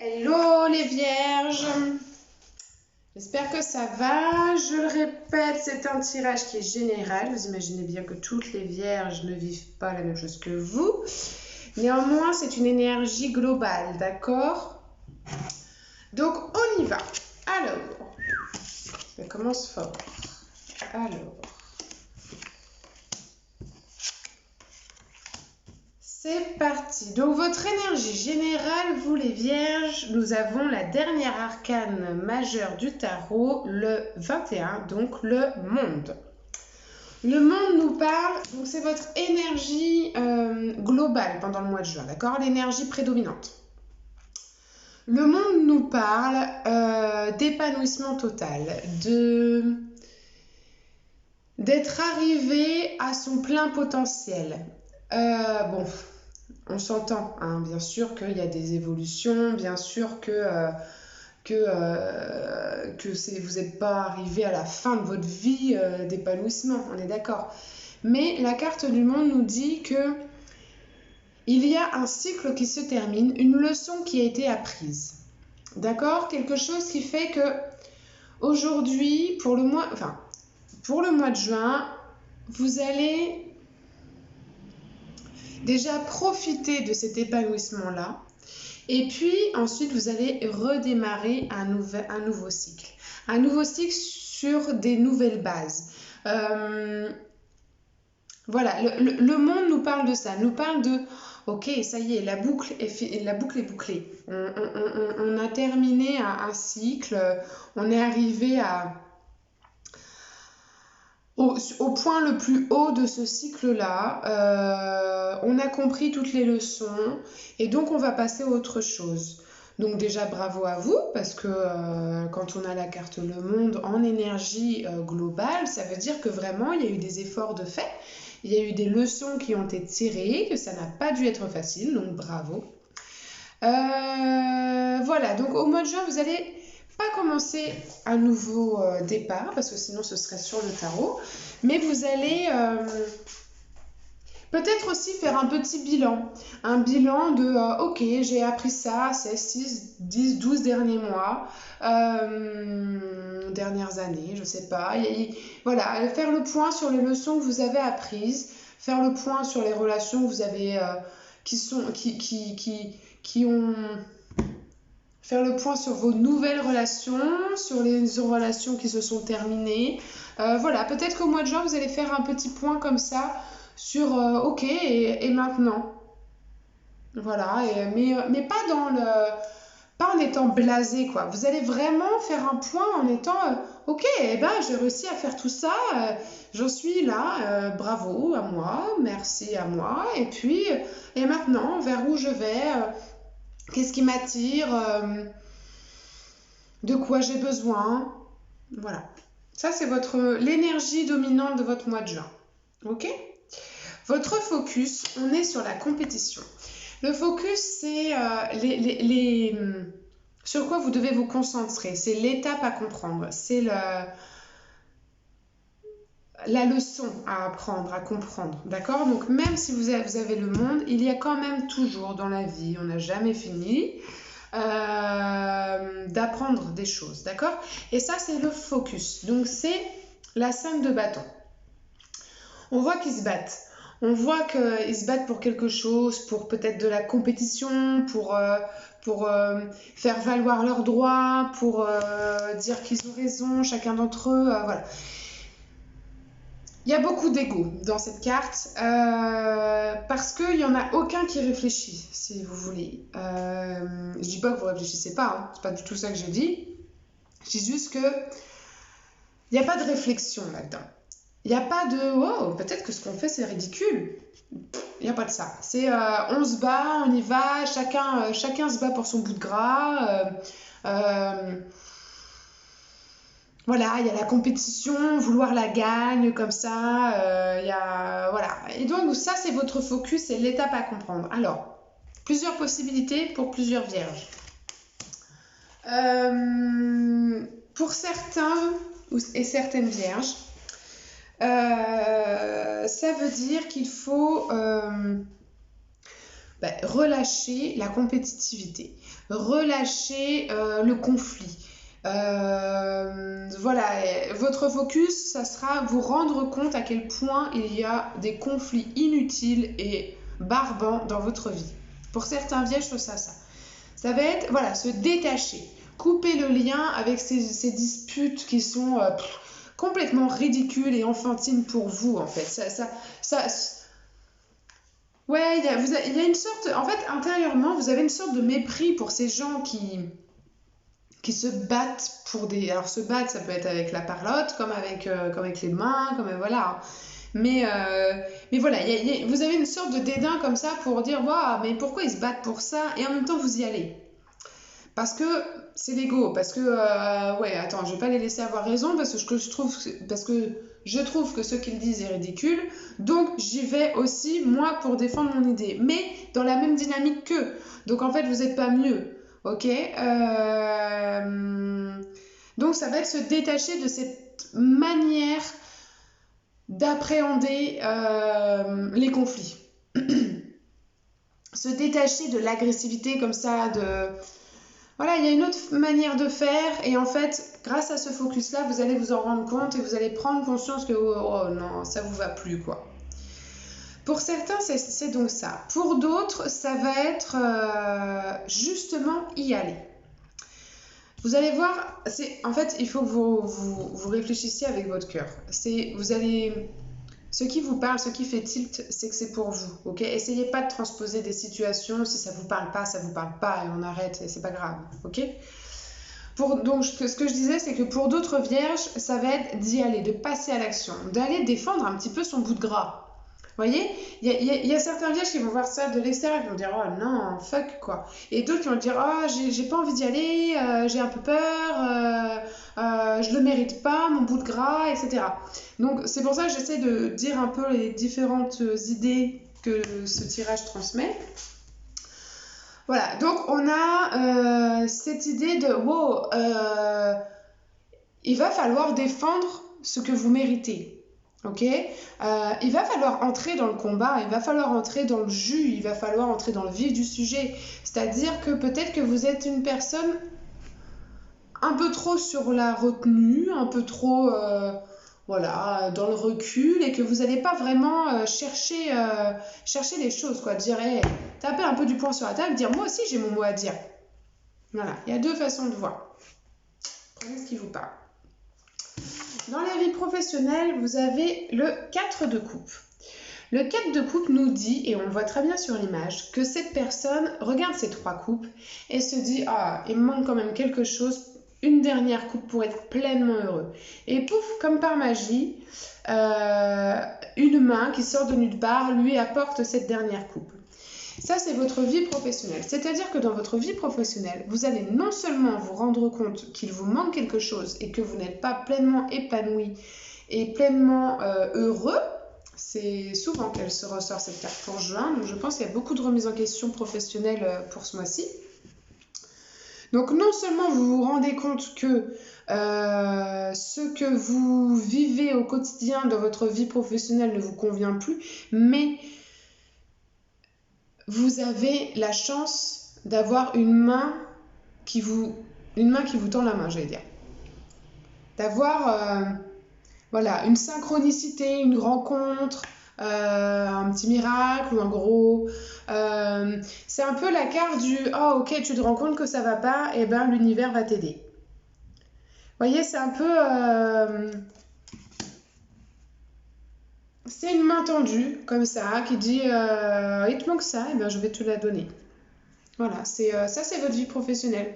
Hello les vierges, j'espère que ça va. Je le répète, c'est un tirage qui est général. Vous imaginez bien que toutes les vierges ne vivent pas la même chose que vous. Néanmoins, c'est une énergie globale, d'accord? Donc, on y va. Alors, ça commence fort. Alors, c'est parti. Donc, votre énergie générale, vous les vierges, nous avons la dernière arcane majeure du tarot, le 21, donc le monde. Le monde nous parle, donc c'est votre énergie globale pendant le mois de juin, d'accord? L'énergie prédominante. Le monde nous parle d'épanouissement total, d'être arrivé à son plein potentiel. Bon, on s'entend, hein, bien sûr qu'il y a des évolutions, bien sûr que vous n'êtes pas arrivé à la fin de votre vie d'épanouissement, on est d'accord. Mais la carte du monde nous dit que il y a un cycle qui se termine, une leçon qui a été apprise. D'accord? Quelque chose qui fait que aujourd'hui, pour le mois de juin, vous allez déjà profiter de cet épanouissement-là. Et puis ensuite, vous allez redémarrer un nouveau cycle. Un nouveau cycle sur des nouvelles bases. Voilà, le monde nous parle de ça. Nous parle de, ok, ça y est, la boucle est bouclée. On a terminé un cycle. On est arrivé au point le plus haut de ce cycle-là. On a compris toutes les leçons et donc on va passer à autre chose. Donc déjà bravo à vous parce que quand on a la carte le monde en énergie globale, ça veut dire que vraiment il y a eu des efforts de fait, il y a eu des leçons qui ont été tirées, que ça n'a pas dû être facile, donc bravo. Voilà, donc au mois de juin vous allez pas commencer un nouveau départ parce que sinon ce serait sur le tarot, mais vous allez peut-être aussi faire un petit bilan, un bilan de ok, j'ai appris ça ces 6, 10, 12 derniers mois, dernières années, je sais pas. Voilà, faire le point sur les leçons que vous avez apprises, faire le point sur les relations que vous avez qui ont faire le point sur vos nouvelles relations, sur les relations qui se sont terminées. Voilà, peut-être qu'au mois de juin, vous allez faire un petit point comme ça sur ok, et maintenant. Voilà, mais pas en étant blasé, quoi. Vous allez vraiment faire un point en étant ok, j'ai réussi à faire tout ça, j'en suis là, bravo à moi, merci à moi, et puis, et maintenant, vers où je vais, qu'est-ce qui m'attire, de quoi j'ai besoin. Voilà. Ça, c'est l'énergie dominante de votre mois de juin. Ok? Votre focus, on est sur la compétition. Le focus, c'est sur quoi vous devez vous concentrer. C'est l'étape à comprendre. C'est la leçon à apprendre, à comprendre. D'accord? Donc, même si vous avez le monde, il y a quand même toujours dans la vie, on n'a jamais fini, d'apprendre des choses. D'accord? Et ça, c'est le focus. Donc, c'est la 5 de bâton. On voit qu'ils se battent. On voit qu'ils se battent pour quelque chose, pour peut-être de la compétition, pour faire valoir leurs droits, pour dire qu'ils ont raison, chacun d'entre eux. Voilà. Il y a beaucoup d'ego dans cette carte parce qu'il n'y en a aucun qui réfléchit, si vous voulez. Je ne dis pas que vous ne réfléchissez pas, hein, c'est pas du tout ça que j'ai dit. Je dis juste qu'il n'y a pas de réflexion là-dedans. Il n'y a pas de « oh, peut-être que ce qu'on fait, c'est ridicule ». Il n'y a pas de ça. C'est on se bat, on y va, chacun se bat pour son bout de gras. Voilà, il y a la compétition, vouloir la gagne, comme ça. Voilà. Et donc, ça, c'est votre focus, c'est l'étape à comprendre. Alors, plusieurs possibilités pour plusieurs vierges. Pour certains et certaines vierges, ça veut dire qu'il faut relâchez la compétitivité, relâchez le conflit. Voilà, votre focus, ça sera vous rendre compte à quel point il y a des conflits inutiles et barbants dans votre vie. Pour certains vierges, ça va être, voilà, se détacher, couper le lien avec ces disputes qui sont complètement ridicules et enfantines pour vous, en fait. Ouais, il y a une sorte, en fait, intérieurement, vous avez une sorte de mépris pour ces gens qui se battent pour des... Alors, se battre, ça peut être avec la parlotte, comme avec les mains, comme voilà. Mais voilà, vous avez une sorte de dédain comme ça pour dire, waouh, mais pourquoi ils se battent pour ça? Et en même temps, vous y allez. Parce que c'est l'ego, parce que, ouais, attends, je vais pas les laisser avoir raison, parce que je trouve que ce qu'ils disent est ridicule, donc j'y vais aussi, moi, pour défendre mon idée, mais dans la même dynamique qu'eux. Donc en fait, vous n'êtes pas mieux, ok? Donc ça va être se détacher de cette manière d'appréhender les conflits. Se détacher de l'agressivité comme ça, Voilà, il y a une autre manière de faire et en fait, grâce à ce focus-là, vous allez vous en rendre compte et vous allez prendre conscience que oh non, ça vous va plus quoi. Pour certains, c'est donc ça. Pour d'autres, ça va être justement y aller. Vous allez voir, en fait, il faut que vous réfléchissiez avec votre cœur. Ce qui vous parle, ce qui fait tilt, c'est que c'est pour vous, ok? Essayez pas de transposer des situations, si ça vous parle pas, et on arrête, et c'est pas grave, ok? Donc, ce que je disais, c'est que pour d'autres vierges, ça va être d'y aller, de passer à l'action, d'aller défendre un petit peu son bout de gras. Vous voyez, il y a certains vierges qui vont voir ça de l'extérieur, qui vont dire « Oh non, fuck, quoi ». Et d'autres qui vont dire « Oh, j'ai pas envie d'y aller, j'ai un peu peur, je le mérite pas, mon bout de gras, etc. » Donc, c'est pour ça que j'essaie de dire un peu les différentes idées que ce tirage transmet. Voilà, donc on a cette idée de « Wow, il va falloir défendre ce que vous méritez. » Ok, il va falloir entrer dans le combat, il va falloir entrer dans le jus, il va falloir entrer dans le vif du sujet. C'est-à-dire que peut-être que vous êtes une personne un peu trop sur la retenue, un peu trop voilà, dans le recul et que vous n'allez pas vraiment chercher les choses, quoi. Dire, hey, taper un peu du poing sur la table, dire moi aussi j'ai mon mot à dire. Voilà, il y a deux façons de voir. Prenez ce qui vous parle. Dans la vie professionnelle, vous avez le 4 de coupe. Le 4 de coupe nous dit, et on le voit très bien sur l'image, que cette personne regarde ces 3 coupes et se dit « Ah, il me manque quand même quelque chose, une dernière coupe pour être pleinement heureux. » Et pouf, comme par magie, une main qui sort de nulle part lui apporte cette dernière coupe. Ça, c'est votre vie professionnelle. C'est-à-dire que dans votre vie professionnelle, vous allez non seulement vous rendre compte qu'il vous manque quelque chose et que vous n'êtes pas pleinement épanoui et pleinement heureux. C'est souvent qu'elle se ressort cette carte pour juin. Donc, je pense qu'il y a beaucoup de remises en question professionnelles pour ce mois-ci. Donc, non seulement vous vous rendez compte que ce que vous vivez au quotidien dans votre vie professionnelle ne vous convient plus, mais vous avez la chance d'avoir une main qui vous tend la main, j'allais dire. D'avoir voilà, une synchronicité, une rencontre, un petit miracle ou un gros... c'est un peu la carte du « Oh, ok, tu te rends compte que ça va pas, et ben l'univers va t'aider. » Vous voyez, c'est un peu... c'est une main tendue, comme ça, qui dit « Il te manque ça, et ben je vais te la donner. » Voilà, ça c'est votre vie professionnelle.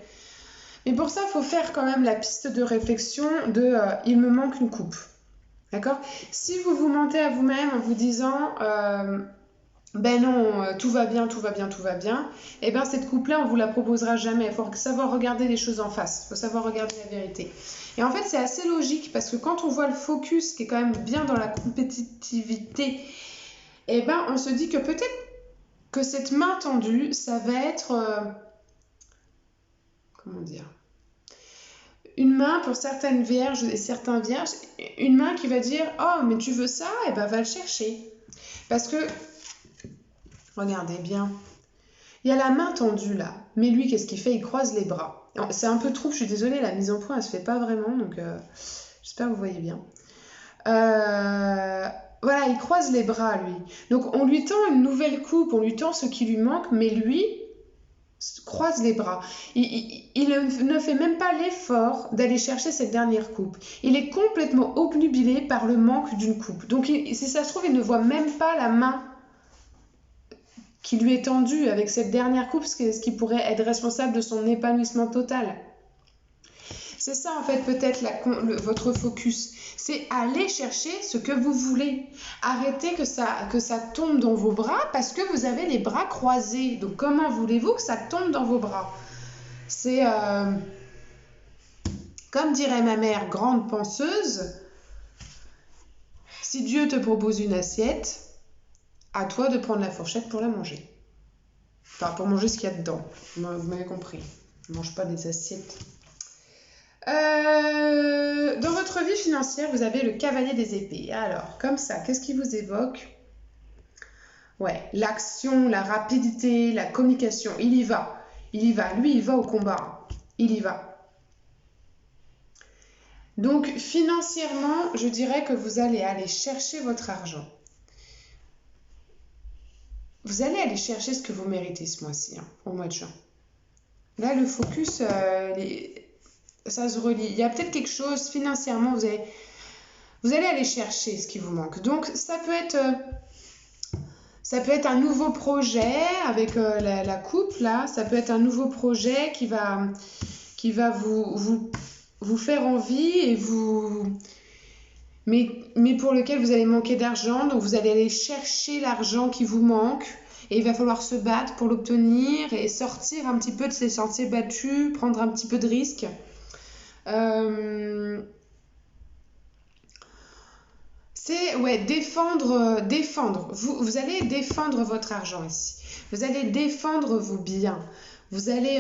Mais pour ça, il faut faire quand même la piste de réflexion de « Il me manque une coupe ». D'accord? Si vous vous mentez à vous-même en vous disant ben non, tout va bien, et bien cette coupe-là, on ne vous la proposera jamais. Il faut savoir regarder les choses en face, il faut savoir regarder la vérité. Et en fait, c'est assez logique parce que quand on voit le focus qui est quand même bien dans la compétitivité, et ben on se dit que peut-être que cette main tendue, ça va être... comment dire? Une main pour certaines vierges et certains vierges, une main qui va dire « Oh, mais tu veux ça? Eh ben, va le chercher. » Parce que, regardez bien, Il y a la main tendue là. Mais lui, qu'est-ce qu'il fait? Il croise les bras. C'est un peu trouble, je suis désolée, la mise en point, elle se fait pas vraiment. Donc, j'espère que vous voyez bien. Voilà, il croise les bras, lui. Donc, on lui tend une nouvelle coupe, on lui tend ce qui lui manque, mais lui croise les bras. Il ne fait même pas l'effort d'aller chercher cette dernière coupe. Il est complètement obnubilé par le manque d'une coupe. Donc, si ça se trouve, il ne voit même pas la main qui lui est tendue avec cette dernière coupe, ce qui pourrait être responsable de son épanouissement total. C'est ça, en fait, peut-être votre focus. C'est aller chercher ce que vous voulez. Arrêtez que ça tombe dans vos bras parce que vous avez les bras croisés. Donc, comment voulez-vous que ça tombe dans vos bras? C'est, comme dirait ma mère, grande penseuse, si Dieu te propose une assiette, à toi de prendre la fourchette pour la manger. Enfin, pour manger ce qu'il y a dedans. Vous m'avez compris. Je ne mange pas des assiettes. Dans votre vie financière, vous avez le cavalier des épées. Alors, comme ça, qu'est-ce qui vous évoque? Ouais, l'action, la rapidité, la communication. Il y va. Il y va. Lui, il va au combat. Il y va. Donc, financièrement, je dirais que vous allez aller chercher votre argent. Vous allez aller chercher ce que vous méritez ce mois-ci, au mois de juin. Là, le focus, ça se relie. Il y a peut-être quelque chose financièrement, vous allez aller chercher ce qui vous manque. Donc, ça peut être un nouveau projet avec la coupe, là. Ça peut être un nouveau projet qui va vous faire envie et mais pour lequel vous allez manquer d'argent. Donc, vous allez aller chercher l'argent qui vous manque. Et il va falloir se battre pour l'obtenir et sortir un petit peu de ces sentiers battus, prendre un petit peu de risques. C'est défendre. Vous allez défendre votre argent ici. Vous allez défendre vos biens. Vous allez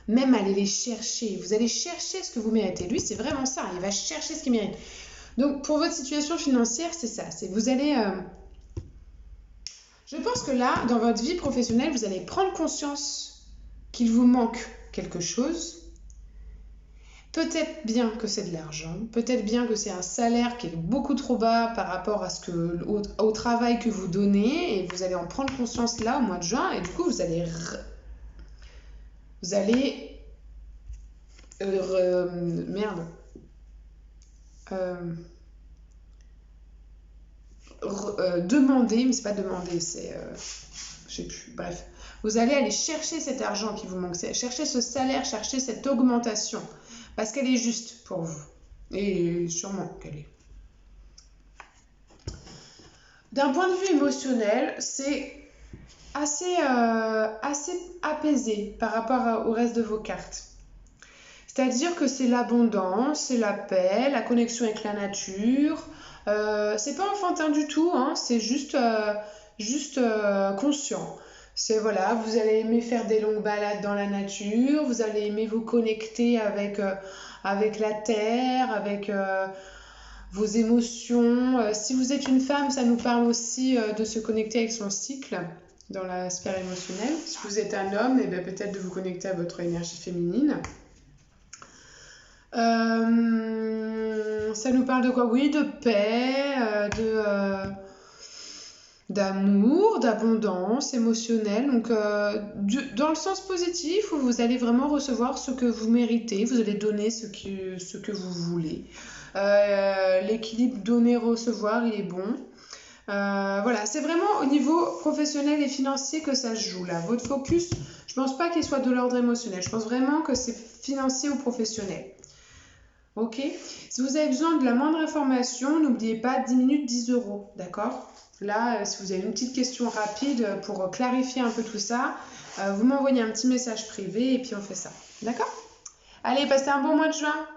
même aller les chercher. Vous allez chercher ce que vous méritez. Lui, c'est vraiment ça. Il va chercher ce qu'il mérite. Donc, pour votre situation financière, c'est ça. C'est vous allez... Je pense que là, dans votre vie professionnelle, vous allez prendre conscience qu'il vous manque quelque chose. Peut-être bien que c'est de l'argent, peut-être bien que c'est un salaire qui est beaucoup trop bas par rapport à au travail que vous donnez, et vous allez en prendre conscience là au mois de juin, et du coup vous allez demander, mais c'est pas demander, c'est je sais plus, bref, vous allez aller chercher cet argent qui vous manque, chercher ce salaire, chercher cette augmentation, parce qu'elle est juste pour vous, et sûrement qu'elle est. D'un point de vue émotionnel, c'est assez apaisé par rapport au reste de vos cartes. C'est-à-dire que c'est l'abondance, c'est la paix, la connexion avec la nature. C'est pas enfantin du tout, hein, c'est juste conscient. C'est voilà, vous allez aimer faire des longues balades dans la nature, vous allez aimer vous connecter avec la terre, avec vos émotions. Si vous êtes une femme, ça nous parle aussi de se connecter avec son cycle dans la sphère émotionnelle. Si vous êtes un homme, et bien peut-être de vous connecter à votre énergie féminine. Ça nous parle de quoi? Oui, de paix, d'amour, d'abondance émotionnelle. Donc, dans le sens positif, où vous allez vraiment recevoir ce que vous méritez. Vous allez donner ce que vous voulez. L'équilibre donner-recevoir, il est bon. Voilà, c'est vraiment au niveau professionnel et financier que ça se joue là. Votre focus, je pense pas qu'il soit de l'ordre émotionnel. Je pense vraiment que c'est financier ou professionnel. Ok? Si vous avez besoin de la moindre information, n'oubliez pas 10 minutes, 10 €. D'accord? Là, si vous avez une petite question rapide pour clarifier un peu tout ça, vous m'envoyez un petit message privé et puis on fait ça. D'accord? Allez, passez un bon mois de juin!